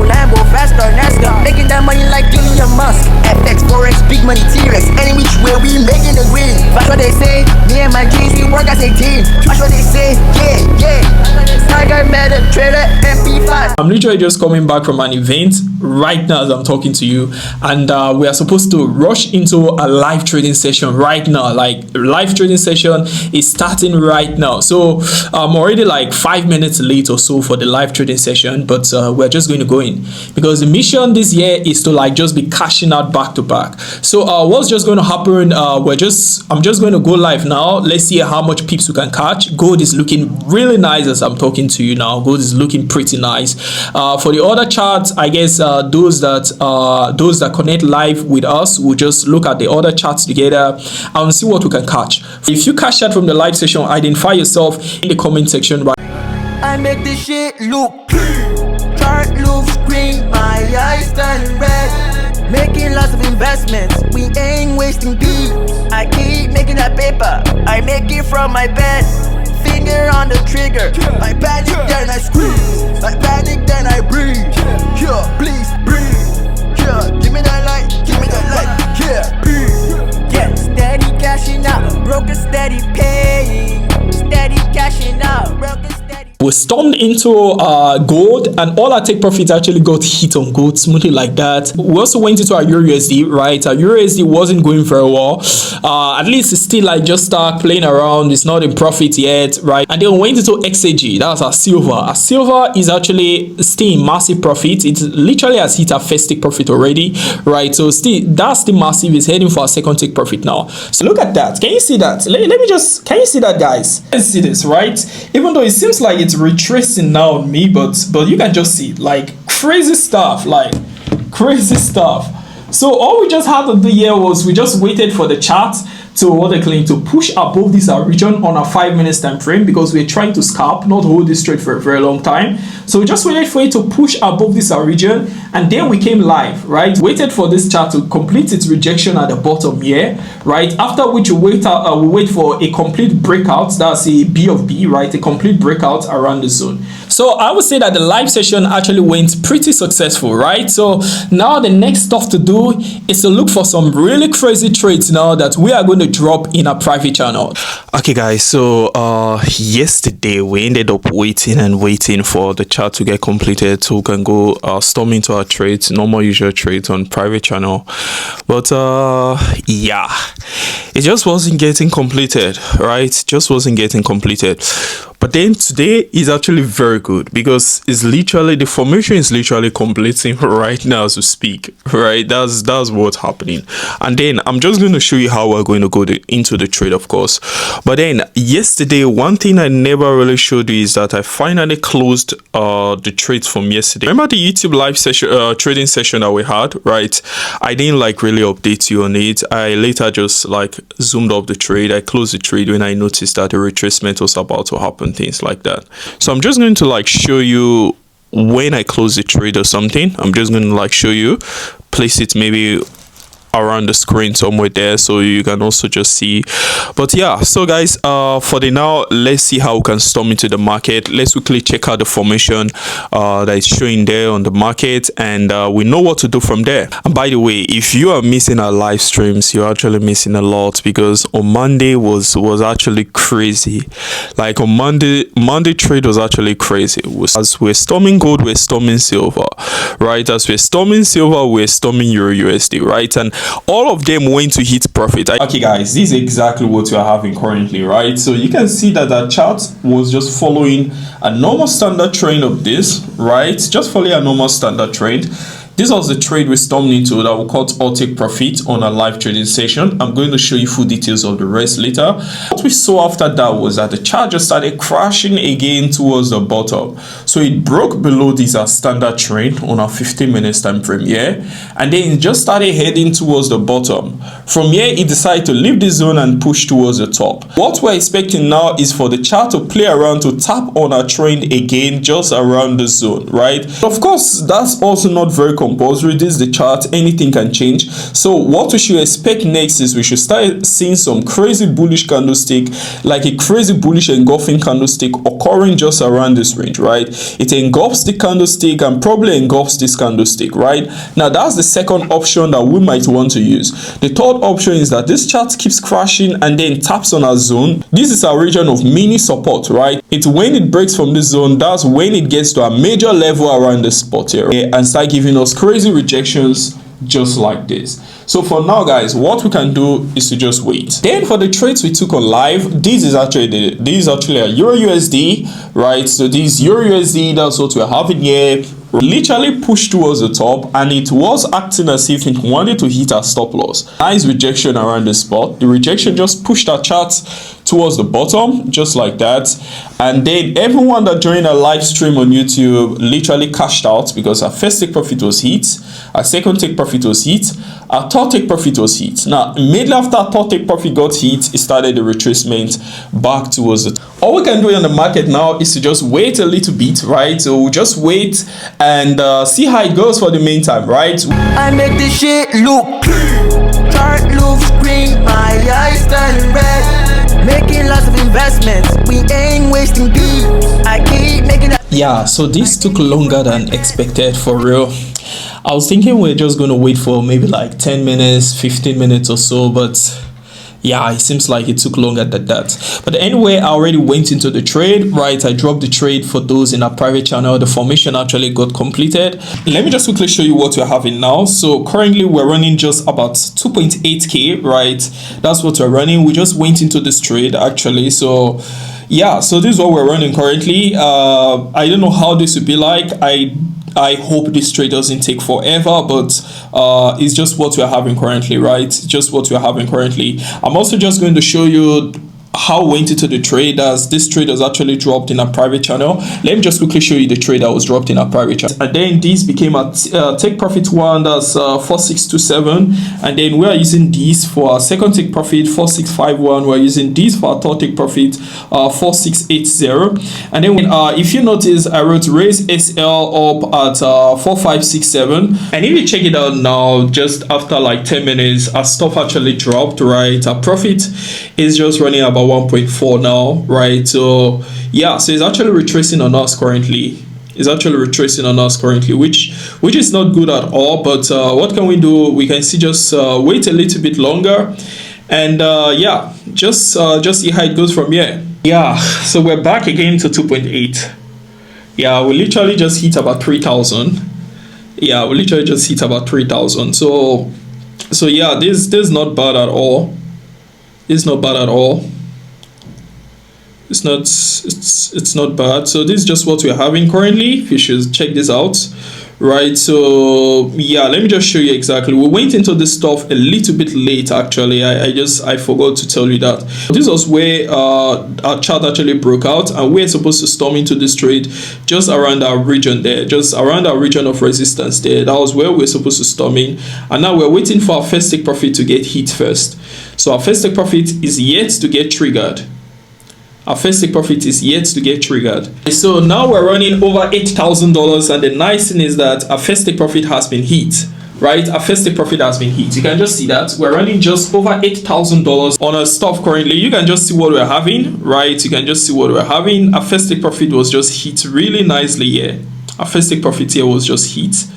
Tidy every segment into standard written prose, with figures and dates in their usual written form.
Lambo, faster, NASDAQ, making that money like Elon Musk. FX, Forex, big money, T-Rex, any which way we making it green. That's what they say, me and my G's, we work as a team. That's what they say, yeah. Tiger met a trader, MP5. I'm literally just coming back from an event right now as I'm talking to you, and we are supposed to rush into a live trading session right now. Like, live trading session is starting right now, so I'm already like 5 minutes late or so for the live trading session, but we're just going to go in because the mission this year is to like just be cashing out back to back. So what's just going to happen, I'm just going to go live now. Let's see how much pips we can catch. Gold is looking really nice as I'm talking to you now. Gold is looking pretty nice. For the other charts, I guess those that connect live with us will just look at the other charts together and see what we can catch. If you catch that from the live session, identify yourself in the comment section. Right, I make this shit look clean, chart looks green, my eyes turning red, making lots of investments, we ain't wasting beats. I keep making that paper, I make it from my bed, finger on the trigger, I panic then I squeeze, I panic then I breathe, yeah, please breathe, yeah, give me that light, yeah, breathe, yeah, steady cashing out, broken steady paying, steady cashing out, broken steady. we stormed into gold, and all our take profits actually got hit on gold smoothly like that. We also went into our EURUSD, right? Our EURUSD wasn't going very well. At least it's still like just start playing around. It's not in profit yet, right? And then we went into XAUUSD. That's our silver. Our silver is actually still in massive profit. It literally has hit our first take profit already, right? So still, that's still massive. It's heading for a second take profit now. So look at that. Can you see that? Let me just, can you see that, guys? Can you see this, right? Even though it seems like it's retracing now on me, but you can just see like crazy stuff. So all we just had to do here was we just waited for the chart to what they claim to push above this region on a 5 minutes time frame, because we're trying to scalp, not hold this trade for a very long time. So we just waited for it to push above this region, and then we came live, right? Waited for this chart to complete its rejection at the bottom here, right? After which we wait for a complete breakout. That's a B of B, right? A complete breakout around the zone. So I would say that the live session actually went pretty successful, right? So now the next stuff to do is to look for some really crazy trades now that we are going to drop in a private channel. Okay guys, so yesterday we ended up waiting for the chart to get completed so we can go storm into our trades, normal usual trades on private channel. But yeah, it just wasn't getting completed, right? Just wasn't getting completed. But then today is actually very good because it's literally, the formation is literally completing right now as we speak, right? That's what's happening. And then I'm just going to show you how we're going to go into the trade, of course. But then yesterday, one thing I never really showed you is that I finally closed the trades from yesterday. Remember the YouTube live session, trading session that we had, right? I didn't like really update you on it. I later just like zoomed up the trade. I closed the trade when I noticed that the retracement was about to happen, things like that. So I'm just going to like show you when I close the trade or something. I'm just going to like show you, place it maybe around the screen somewhere there so you can also just see. But yeah, so guys, for the now, let's see how we can storm into the market. Let's quickly check out the formation that is showing there on the market, and we know what to do from there. And by the way, if you are missing our live streams, you're actually missing a lot, because on Monday was actually crazy. Like on Monday trade was actually crazy. As we're storming gold, we're storming silver, right? As we're storming silver, we're storming EURUSD, right? And all of them went to hit profit. Okay guys, this is exactly what we are having currently, right? So you can see that the chart was just following a normal standard trend of this, right? Just following a normal standard trend. This was the trade we stormed into that we caught all take profit on a live trading session. I'm going to show you full details of the rest later. What we saw after that was that the chart just started crashing again towards the bottom. So it broke below this standard trend on a 15 minutes time frame here, and then it just started heading towards the bottom. From here, it decided to leave the zone and push towards the top. What we're expecting now is for the chart to play around to tap on a trend again just around the zone, right? Of course, that's also not very compulsory. This is the chart, anything can change. So what we should expect next is we should start seeing some crazy bullish candlestick, like a crazy bullish engulfing candlestick occurring just around this range, right? It engulfs the candlestick and probably engulfs this candlestick, right? Now that's the second option that we might want to use. The third option is that this chart keeps crashing and then taps on our zone. This is our region of mini support, right? It's when it breaks from this zone, that's when it gets to a major level around the spot here, okay, and start giving us crazy rejections just like this. So for now, guys, what we can do is to just wait. Then for the trades we took on live, this is actually a Euro USD, right? So this Euro USD, that's what we're having here. Literally pushed towards the top, and it was acting as if it wanted to hit our stop loss. Nice rejection around the spot. The rejection just pushed our chart towards the bottom, just like that. And then everyone that joined our live stream on YouTube literally cashed out because our first take profit was hit, our second take profit was hit, our third take profit was hit. Now immediately after our third take profit got hit, it started the retracement back towards the top. All we can do in the market now is to just wait a little bit, right? So we'll just wait and see how it goes for the meantime, right? I make this shit look clean. Chart looks green, my eyes turn red. Making lots of investments, we ain't wasting beats. I keep making that. Yeah, so this took longer than expected, for real. I was thinking we're just going to wait for maybe like 10 minutes, 15 minutes or so, but yeah, it seems like it took longer than that. But anyway, I already went into the trade, right? I dropped the trade for those in our private channel. The formation actually got completed. Let me just quickly show you what we're having now. So currently we're running just about 2.8k, right? That's what we're running. We just went into this trade actually. So yeah, so this is what we're running currently. I don't know how this would be like. I hope this trade doesn't take forever, but it's just what we're having currently, right? Just what we're having currently. I'm also just going to show you how went into the trade, as this trade was actually dropped in a private channel. Let me just quickly show you the trade that was dropped in a private channel. And then this became a take profit one, that's 4627, and then we are using this for our second take profit 4651. We're using this for our third take profit 4680. And then if you notice, I wrote raise SL up at 4567, and if you check it out now, just after like 10 minutes, our stop actually dropped, right? Our profit is just running about 1.4 now, right? So yeah, so it's actually retracing on us currently. It's actually retracing on us currently, which is not good at all. But what can we do? We can see just wait a little bit longer, and yeah, just see how it goes from here. Yeah, so we're back again to 2.8. Yeah, we literally just hit about 3,000. Yeah, we literally just hit about 3,000. So yeah, this is not bad at all. It's not bad at all. It's not bad. So this is just what we're having currently. You should check this out, right? So yeah, let me just show you exactly. We went into this stuff a little bit late actually. I forgot to tell you that this was where our chart actually broke out, and we're supposed to storm into this trade just around our region there, just around our region of resistance there. That was where we're supposed to storm in, and now we're waiting for our first take profit to get hit first. So our first take profit is yet to get triggered. Our first take profit is yet to get triggered. So now we're running over $8,000, and the nice thing is that our first take profit has been hit, right? Our first take profit has been hit. You can just see that we're running just over $8,000 on our stuff currently. You can just see what we're having, right? You can just see what we're having. Our first take profit was just hit really nicely here. Our first take profit here was just hit,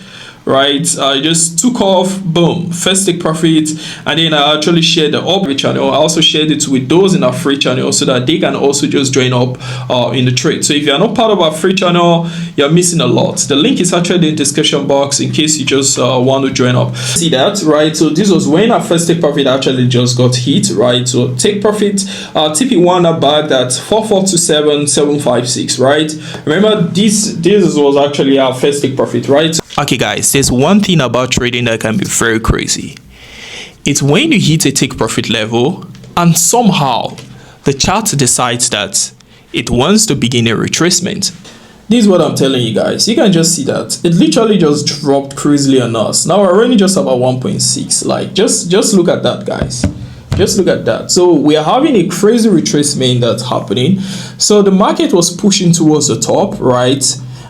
right? I just took off, boom, first take profit, and then I actually shared the Arbitrage channel. I also shared it with those in our free channel so that they can also just join up in the trade. So if you're not part of our free channel, you're missing a lot. The link is actually in the description box in case you just want to join up. See that, right? So this was when our first take profit actually just got hit, right? So take profit, TP1 are back at 4427756, right? Remember, this was actually our first take profit, right? Okay guys, there's one thing about trading that can be very crazy. It's when you hit a take profit level and somehow the chart decides that it wants to begin a retracement. This is what I'm telling you guys. You can just see that it literally just dropped crazily on us. Now we're running just about 1.6. Like just look at that, guys. Just look at that. So we are having a crazy retracement that's happening. So the market was pushing towards the top, right?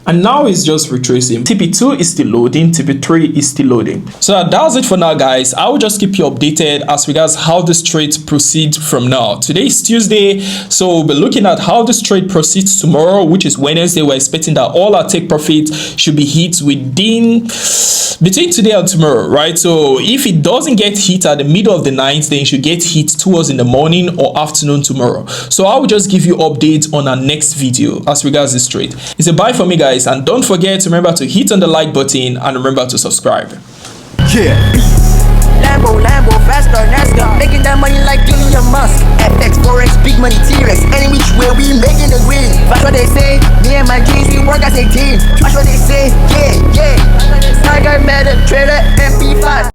and now it's just retracing. TP2 is still loading, TP3 is still loading. So that's it for now, guys. I will just keep you updated as regards how this trade proceeds from now. Today is Tuesday, so we'll be looking at how this trade proceeds tomorrow, which is Wednesday. We're expecting that all our take profits should be hit between today and tomorrow, right? So if it doesn't get hit at the middle of the night, then it should get hit towards in the morning or afternoon tomorrow. So I will just give you updates on our next video as regards this trade. It's a bye for me, guys, and don't forget to remember to hit on the like button and remember to subscribe. Yeah. Lambo, faster, NASDAQ, making that money like Elon Musk. FX, Forex, big money, T-Rex, any which way we making the green. That's what they say, me and my G's, we work as a team. That's what they say, yeah. Tiger, meta, trader, MP5.